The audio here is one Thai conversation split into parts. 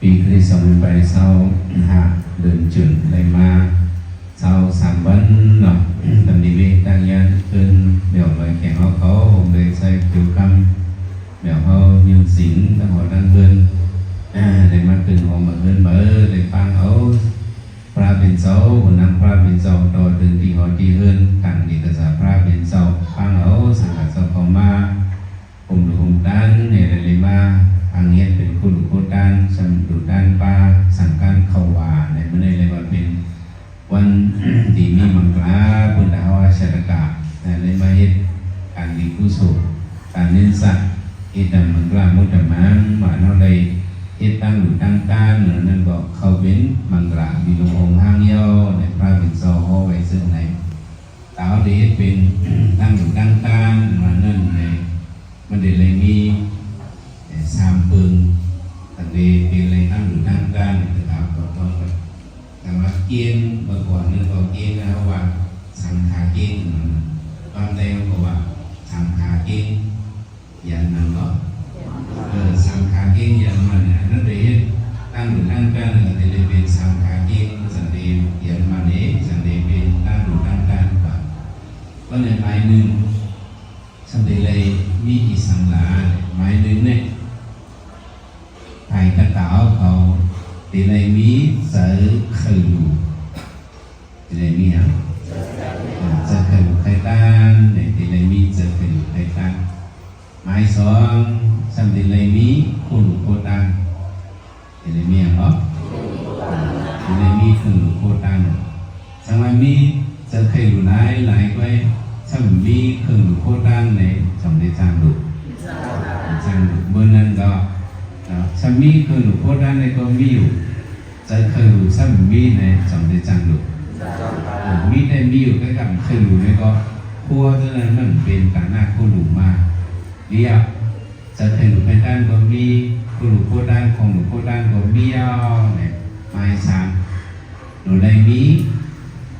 ปีคริสต์ศักราชเศร้าหาเดินจุนเลยมาเศร้า3 วันเนาะตำนิเวศต่างยันขึ้นเดี๋ยวเลยแข่งเขาเลยใส่ผิวคำเดี๋ยวเขายืนสิงตั้งหัวตั้งเงินเลยมาขึ้นหัวมาเงินมาเลยฟังเอาพระเป็นเสาคนนั่งพระเป็นเสาต่อถึงที่หัวที่เงินกันดีกษาพระเป็นเสาฟังเอาสังกัดเสาของมาผมดูผมด้านเนี่ยเลยมาอังเงียเป็นคุณดูด้านสัมดูด้านปลาสังการเขาว่าในเมื่อในเลยว่าเป็นวันที่มีมังกรพุทธวชรกะเลยมาเฮ็ดการดีกุศลการเน้นสัตว์เฮ็ดมังกรมุตตะมังมาเนาะเลยเฮ็ดตั้งหรือตั้งการนั่นก็เข้าเป็นมังกรมีลงองค์ห้างย่อในพระเป็นโซโฮไว้ซึ่งในตาดีเป็นตั้งหรือตั้งการมานั่นในมันเดเลยมี3 ปึงแต่เดเป็นเลยตั้งหรือตั้งการนะครับก็ต้องแต่ว่าเกียนเมื่อก่อนนึงก็เกียนนะว่าสังขาเกียนตอนเดียวก็ว่าสังขาเกียนยันนั่นก็สังขาเกียนยันมันเนี่ยนั่นเองตั้งหรือตั้งการก็จะได้เป็นสังขาเกียนสันเดย์ยันมันเองสันเดย์เป็นตั้งหรือตั้งการก็ในหมายหนึ่งสันเดย์เลยมีอีสังลาหมายหนึ่งเนี่ยไทยตะเกาเขาตีเลยมีเสือขลุ่ตีเลยมีอ่ะเสือขลุ่ไทยตันเนี่ยตีเลยมีเสือขลุ่ไทยตันหมายสองสัมตีเลยมีคุณโคตันตีเลยมีอ่ะเหรอตีเลยมีคุณโคตันสังมามีเสือขลุ่หลายไว้สัมมีคุณโคตันในสัมเดชางดุจางดุเมื่อนั้นก็สัมมีคือหนูโคด้านในก็มีอยู่จะคือสัมมีในสำเร็จจังหลุดมีในมีอยู่ใกล้กับคือหนูในก็พัวเท่านั้นมันเป็นการหน้าคู่หนูมาเรียกจะคือหนูในด้านก็มีคู่หนูโคด้านของหนูโคด้านก็มีเอาเนี่ยไม้สามหนูในมี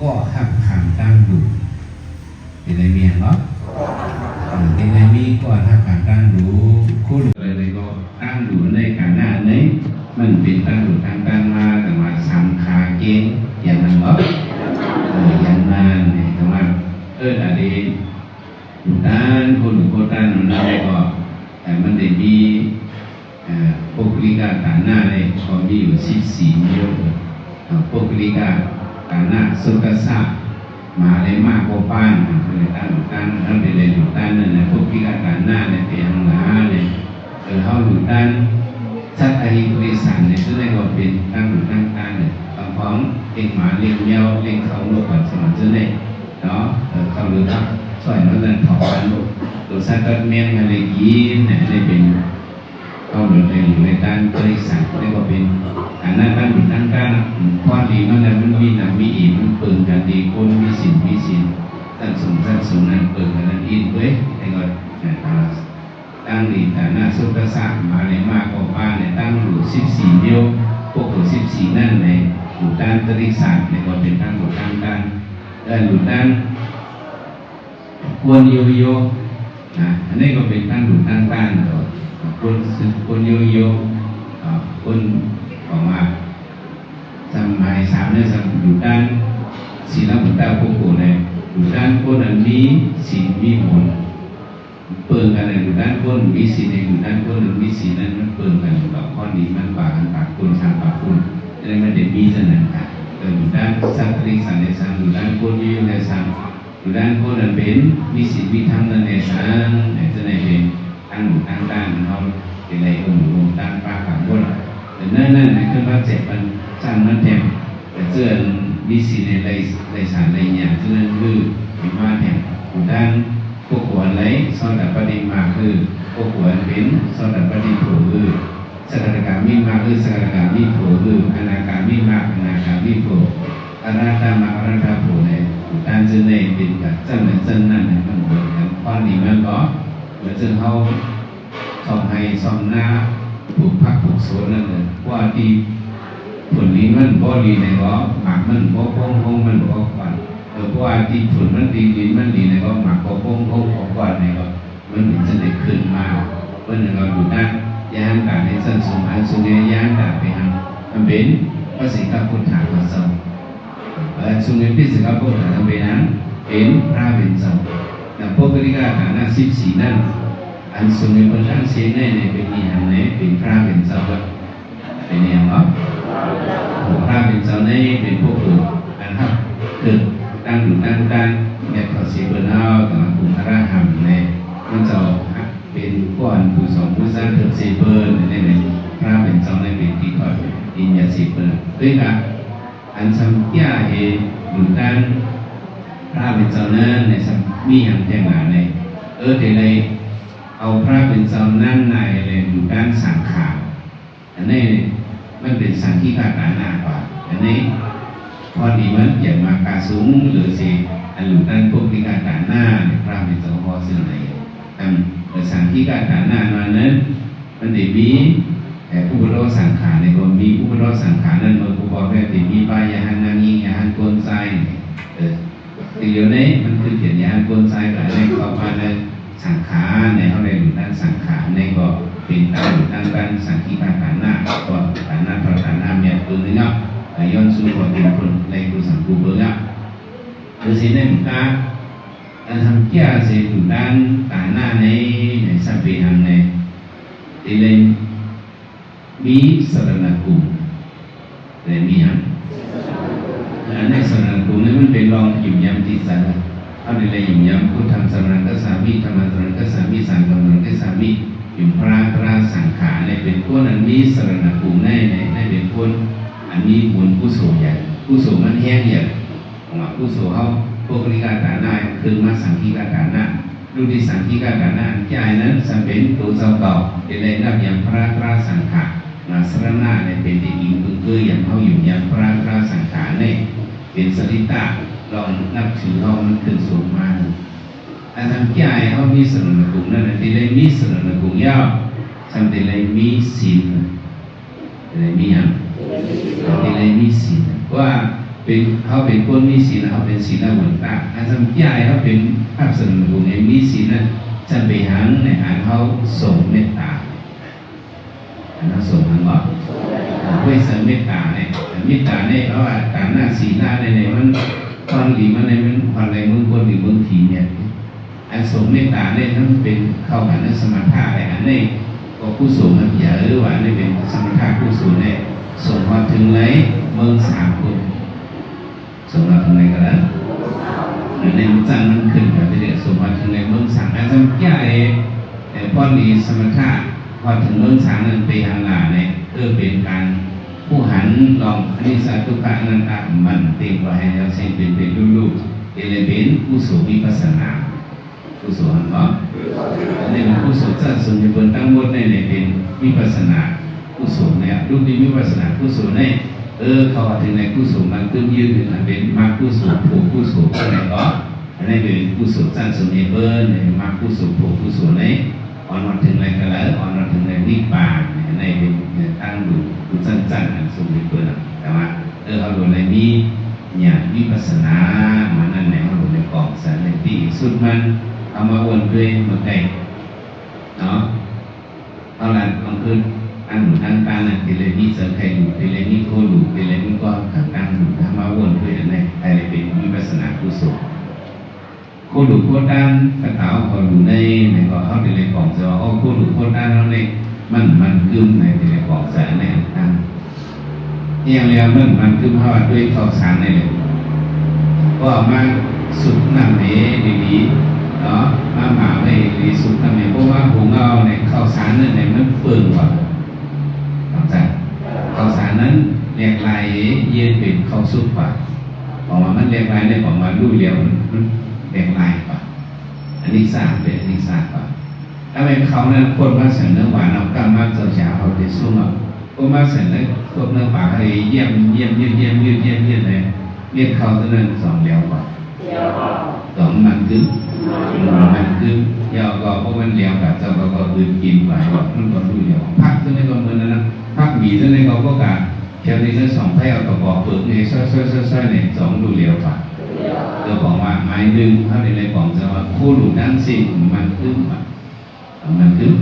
ก็หักขามตั้งดูเป็นในเมียเนาะเป็นในมีก็หักขามตั้งดูคู่หนูเลยก็ตั้งดูในการหน้านี้มันเป็นตั้งดูทางการมาแต่ว่าสังขาเกณฑ์อย่างนั้นเหรออย่างนั้นเนี่ยแต่ว่าอะไรดูด้านคนดูคนด้านนั้นก็แต่มันได้มีปกติการฐานหน้าเนี่ยก็มีอยู่14 นิ้วปกติการฐานหน้าสุขศาสตร์มาเลยมากกว่าป้านเลยตั้งดูด้านนั่นเป็นเลยดูด้านนั่นนะปกติการฐานหน้าเนี่ยเป็นหน้าเนี่ยเขาดูด้านชัดอายุบริษัทเนี่ยจะได้ว่าเป็นตั้งหรือตั้งการเนี่ยบางของเลี้ยงหมาเลี้ยงแมวเลี้ยงเขาลูกปัจจุบันจะได้เนาะเขาหรือครับส่วนนั้นถอนตัวสัตว์เมียนอะไรยีนเนี่ยได้เป็นเขาหรือในอยู่ในด้านบริษัทได้ว่าเป็นอันนั้นตั้งหรือตั้งการพอดีมันนั้นมันมีหนักมีอิ่มมันเปิดกันดีคนมีสินตั้งสูงนั้นเปิดกันนั้นอินเว้ยไอ้ก็ตั้งดีแต่หน้าสุขศาสตร์มาในมากกว่าป้าในตั้งอยู่14 นิ้วพวกตัว14นั่นในอยู่ด้านตริศาสตร์ในก็เป็นตั้งอยู่ตั้งด้านอยู่ด้านกวนโยโย่อันนี้ก็เป็นตั้งอยู่ตั้งด้านกวนโยโย่คนออกมาสมัย3เนี่ยอยู่ด้านศีลบุตรพวกตัวในอยู่ด้านคนอันนี้ศีลมีมนเปิดกันในอยู่ด้านก้นวิสีในอยู่ด้านก้นหรือวิสีนั้นมันเปิดกันแบบข้อนี้มันปากกันปากคุณทางปากคุณอะไรมันเด็ดมีสนั่นค่ะอยู่ด้านสังตริสันในสังอยู่ด้านก้นยืนในสังอยู่ด้านก้นนั้นเป็นวิสีวิธรรมนั้นในสังในจะในเป็นตั้งหนุตั้งด้านเขาเป็นในองค์ตั้งปากปากก้นแต่นั่นในเครื่องวัด7 มันสร้างมันแถมแต่เสื้อวิสีในในสารในเนี่ยซึ่งนั่นคือเป็นมาแถมอยู่ด้านพวกขวานไหลสอนดับปฏิมาคือพวกขวานเป็นสอนดับปฏิโผคือสกตกามิมาคือสกตกามิโผคืออนาคามิมาอนาคามิโผอนาตามาอนาตาโผเนี่ยการเจริญในเป็นกับเจ้าในเจ้านั่นมันเหมือนกันข้อนี้มันก็เหมือนเจ้าเขาส่องให้ส่องหน้าผูกพักผูกโซนนั่นเลยว่าที่ผลนี้มันบ่ดีในก็หมักมันบ่คงมันบ่ก่อนเพราะว่าที่ผลมันดีมันดีในก็หมักก็คงก่อนในก็มันถึงจะได้ขึ้นมาเพื่อนเราอยู่ด้าน ยานด่าในสันสมัยสุเนียยานด่าไปหังมันเป็นภาษีกับพุทธาภาษาสุเนียพิสิกับพุทธาทำเป็นนั้นเป็นพระเป็นเจ้าแต่พวกบริการฐานะ14นั่นอันสุเนียเป็นตั้งเสียในเป็นอีหังในเป็นพระเป็นเจ้าเป็นอย่างไรพระเป็นเจ้าในเป็นพวกผู้อันครับคือตั้งอยู่ตั้งตั้งเนี่ยเขาเสียเป็นเอาแต่ละกลุ่มพระหัมในมันจะเป็นก้อนผู้สองผู้สร้างเถิดเซเปิลในพระเป็นเจ้าในเป็นที่คอยอินยาเซเปิลด้วยกันอันสัมยาเหอยู่ด้านพระเป็นเจ้านั้นในสัมมีอย่างแจ้งหนาในเดี๋ยวเลยเอาพระเป็นเจ้านั่นในเลยอยู่ด้านสังขารอันนี้มันเป็นสังขีกาตาหน้ากว่าอันนี้พอดีมันอย่างมากาสูงหรือสิอันอยู่ด้านพวกที่กาตาหน้าพระเป็นเจ้าพอซึ่งไหนสังขีกาตาหน้านั้นมันได้มีแต่ผู้บริโภคสังขารในคนมีผู้บริโภคสังขารนั้นมันผู้บอกว่ามีปายาหันนางียาหันกลไซทีเดียวนี้มันคือเขียนยาหันกลไซกับในเข้ามาในสังขารในเขาในหลุดด้านสังขารในก็เป็นตามหลุดด้านการสังขีกาตาหน้าก็ตาหน้าพระตาหน้าเมียตัวนี้เนาะย้อนสู่คนเป็นคนในกุศลกุเบอร์เนาะคือสิ่งนี้มันการทำเกี่ยสิ่งหลุดด้านตาหน้าในสัพเพหังในทีเลยมีสรณภูมิแต่มีอันในสรณภูมินั้นมันเป็นรองหยุ่มยำจิตใจเอาในเลยหยุ่มยำพุทธธรรมสรณกัสสามิธรรมสรณกัสสามิสังฆสรณกัสสามิหยุ่มพระสังขารในเป็นพวกนั้นมีสรณภูมิในเป็นพวกอันนี้บุญผู้สูงใหญ่ผู้สูงมันแห้งใหญ่ของผู้สูงเขาพวกริกาตาหน้าคือมาสังขีกาตาหน้าดูที่สังขีกาตาหน้าใจนั้นสัมเป็นตัวเจ้าเก่าเป็นในนับอย่างพระสังขารมาสรณะในเป็นที่อิงพึงเกยอย่างเขาอยู่อย่างพระสังขารในเป็นสริตะลองนับถือเขามันขึ้นสูงมาอันทำใจเขามีสรณกุมนั่นที่เลยมีสรณกุมยาวทำที่เลยมีศีลเลยมีอย่างที่เลยมีศีลว่าเป็นเขาเป็นคนมีศีลเขาเป็นศีลวันตาอันทำใจเขาเป็นภาพสรณกุมในมีศีลนั้นจะไปหันในหันเขาส่งเมตตาเราส่งทางว่าเวสเมตตาเนี่ยเมตตาเนี่ยเพราะว่าตาหน้าสีหน้าในมันตอนหลีมันในมันความในมือคนหรือมือถีเนี่ยอันส่งเมตตาเนี่ยทั้งเป็นเข้ากันในสมถะแต่อันนี้ก็ผู้สูงมันใหญ่หรือว่าในเป็นสมถะผู้สูงเนี่ยส่งมาถึงไหนเมืองสามคนส่งมาถึงไหนกันแล้วในจันมันขึ้นแบบนี้ส่งมาถึงในเมืองสามอันทำแก่แต่พอดีสมถะพอถึงเมืองสามนั้นไปทางหลาเนี่ยเป็นการผู้หันลองอนิสสทุกขะอนันตะมันเต็มกว่าให้เราเส้นเป็นลูกๆเป็นผู้สูงวิปัสสนาผู้สูงหันเนาะในผู้สูงจะส่วนใหญ่บนตั้งหมดในเป็นวิปัสสนาผู้สูงเนี่ยรูปนี้วิปัสสนาผู้สูงในเขาถึงในผู้สูงมันขึ้นยืนถึงเป็นมาผู้สูงผูกผู้สูงอะไรก็อันนี้เป็นผู้สูงสั้นส่วนใหญ่เบอร์ในมาผู้สูงผูกผู้สูงในอ่อนมาถึงในกระไรอ่อนมาถึงในนิพพานในเป็นตั้งดูผู้สั้นๆอันสูงเบอร์แต่ว่าเขาดูในมีเนี่ยวิปัสสนามันนั่นแหละเขาดูในกองสารในที่สุดมันเอามาวนด้วยมันได้เนาะเอาละลองขึ้นอันหนุนอันตานั่นทีเลยมีเสริมใครดูทีเลยมีโคดูทีเลยมีก้อนขังตั้งดูทำมาวนด้วยอันไหนอะไรเป็นวิปัสสนากุศลโคดูโคด้านกระเต๋าพอดูในก็เขาทีเลยกองจะว่าโคดูโคด้านแล้วเนี่ยมันกึมในทีเลยกองสารในตั้งอย่างแล้วมันกึมเพราะว่าด้วยข้าวสารในเลยก็มาสุดน้ำดีเนาะมาหมาให้ดีสุดทำไมเพราะว่าหัวเงาเนี่ยข้าวสารนั่นเนี่ยมันเปิ่งกว่าเข้าใจข้าวสารนั้นเรียกลายเย็นเป็นข้าวซุปกว่าบอกว่ามันเรียกลายได้บอกว่าดูเดียวมันเรียกลายกว่าอันนี้สร้างเป็นอันนี้สร้างกว่าถ้าเป็นเขานั้นคนมาเสนอหวานเอากล้ามาเจ้าจ๋าเขาจะสู้เนาะคนมาเสนอพวกเนื้อปลาอะไรเยี่ยมเลยเรียกเขาตัวนั้นสองเดียวกว่าสองมันกึ๊บมันกึ๊บยาวก็เพราะมันเลี้ยวกับเจ้าก็ดื่มกินไปมันก็ดูเดียวพักตัวนี้ก็เหมือนนั้นนะพักหมีตัวนี้เขาก็กะเที่ยวนี้ก็สองแถวก็บอกเปิดเนี่ยซ้อยเนี่ยสองดูเลี้ยวกว่าเจ้าบอกว่าไม้ดึงเขาในเลยบอกจะว่าคู่ดูด้านสิ่งมันกึ๊บ มันคือ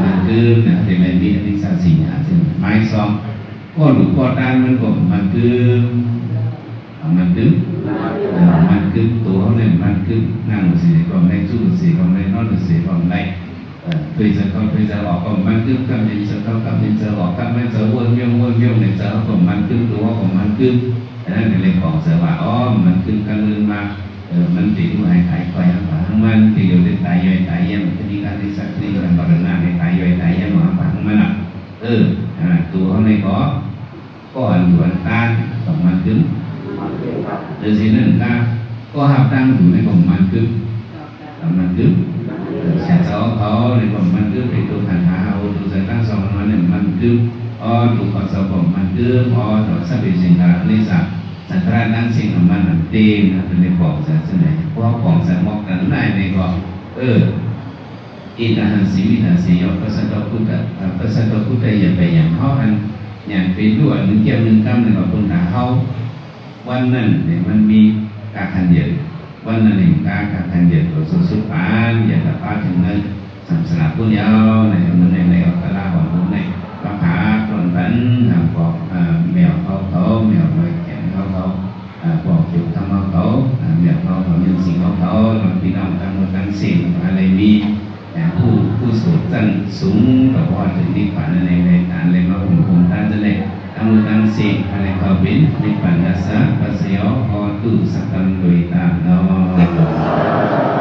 นะเป็นอะไรมีอธิษฐานสิ่งซึ่งไม้ซองก็หลุดก็ด้านมันก็มันคือมันคือตัวเนี่ยมันคือนั่งสิก็ไม่สู้สิก็ไม่นอนสิก็ไม่bây giờ không bây giờ họ còn mang cứ cầm đến giờ không cầm đến giờ họ cầm đến giờ vuông vuông đến giờ họ còn mang cứ đúng họ còn mang cứ thế nên lên còn giờ bảo mang cứ căn lưng mà mình chỉ có hai coi hàng man thì điều đến tại em cái đi ăn đi sạch đi làm bảo đảm là tại em mà hàng man à tụi này có ảnh hưởng tan còn mang cứng từ gì nữa ta có hợp tăng đủ này còn mang cứng sẽ cho có này còn mang cứng thì tụi hành hạ ô tụi giải tăng xong nó này mang cứng tụi còn sau còn mang cứng rồi sắp bị sinh ra lý giảiสังฆราชนั่งสิ่งของมันนั่นเต็มนะเป็นในบอกจะเสนอเพราะของจะมอกกันได้ในบอกอินทหันสีวิหารสียกพระสัตว์พุทธพระสัตว์พุทธอย่าไปอย่างเขาอันอย่างเป็นด้วยหนึ่งเกี่ยวหนึ่งกำหนึ่งกับคนหาเขาวันนั้นเนี่ยมันมีการขันเดียดวันนั้นเองการขันเดียดตัวสุดปานอย่าตะป้าถึงนั้นสัมสนาผู้เยาว์ในมันในอัตราของผู้ในพระผาตอนนั้นหางบอกแมวเขาแมวไปเขาบอกอยู่ทำเขาแบบเขายังสิ่งเขาบางทีน้องตั้งสิ่งอะไรมีผู้สูงตั้งสูงแต่ว่าถึงนิพพานในการเลยมาคุมท่านจะเลยตั้งสิ่งอะไรเขาเป็นนิพพานดัสสะปัสสยอพอตุสักตังโดยตามเนาะ